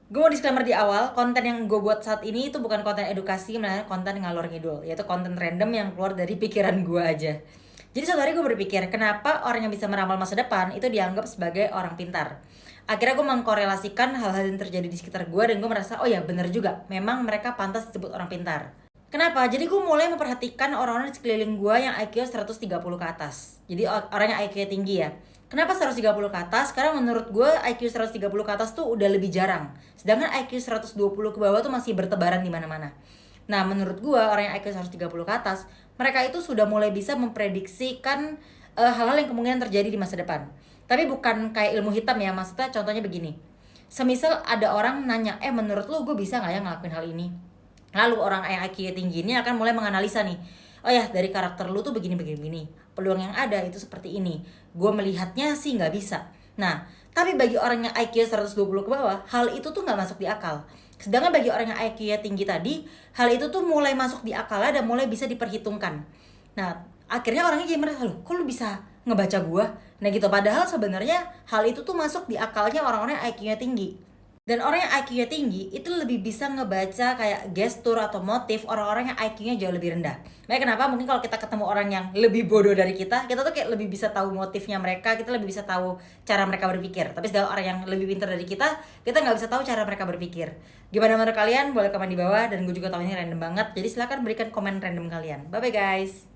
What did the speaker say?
Gue mau disclaimer di awal, konten yang gue buat saat ini itu bukan konten edukasi, melainkan konten ngalor ngidul, yaitu konten random yang keluar dari pikiran gue aja. Jadi suatu hari gue berpikir, kenapa orang yang bisa meramal masa depan itu dianggap sebagai orang pintar. Akhirnya gue mengkorelasikan hal-hal yang terjadi di sekitar gue dan gue merasa, oh ya bener juga, memang mereka pantas disebut orang pintar. Kenapa? Jadi gue mulai memperhatikan orang-orang di sekeliling gue yang IQ 130 ke atas. Jadi orang yang IQ tinggi ya. Kenapa 130 ke atas? Karena menurut gue IQ 130 ke atas tuh udah lebih jarang. Sedangkan IQ 120 ke bawah tuh masih bertebaran di mana-mana. Nah, menurut gue orang yang IQ 130 ke atas, mereka itu sudah mulai bisa memprediksikan hal-hal yang kemungkinan terjadi di masa depan. Tapi bukan kayak ilmu hitam ya, maksudnya contohnya begini. Semisal ada orang nanya, menurut lu gue bisa nggak ya ngelakuin hal ini? Lalu orang yang IQ tinggi ini akan mulai menganalisa nih. Oh ya, dari karakter lu tuh begini. Peluang yang ada itu seperti ini. Gue melihatnya sih nggak bisa. Nah, tapi bagi orang yang IQ 120 ke bawah, hal itu tuh nggak masuk di akal. Sedangkan bagi orang yang IQ-nya tinggi tadi, hal itu tuh mulai masuk di akalnya dan mulai bisa diperhitungkan. Nah, akhirnya orangnya jadi merasa, loh kok lu bisa ngebaca gua? Nah gitu, padahal sebenarnya hal itu tuh masuk di akalnya orang-orang yang IQ-nya tinggi. Dan orang yang IQ-nya tinggi itu lebih bisa ngebaca kayak gestur atau motif orang-orang yang IQ-nya jauh lebih rendah. Makanya kenapa mungkin kalau kita ketemu orang yang lebih bodoh dari kita tuh kayak lebih bisa tahu motifnya mereka, kita lebih bisa tahu cara mereka berpikir. Tapi sedangkan orang yang lebih pintar dari kita nggak bisa tahu cara mereka berpikir. Gimana menurut kalian? Boleh komen di bawah, dan gue juga tahu ini random banget. Jadi silakan berikan komen random kalian. Bye bye guys.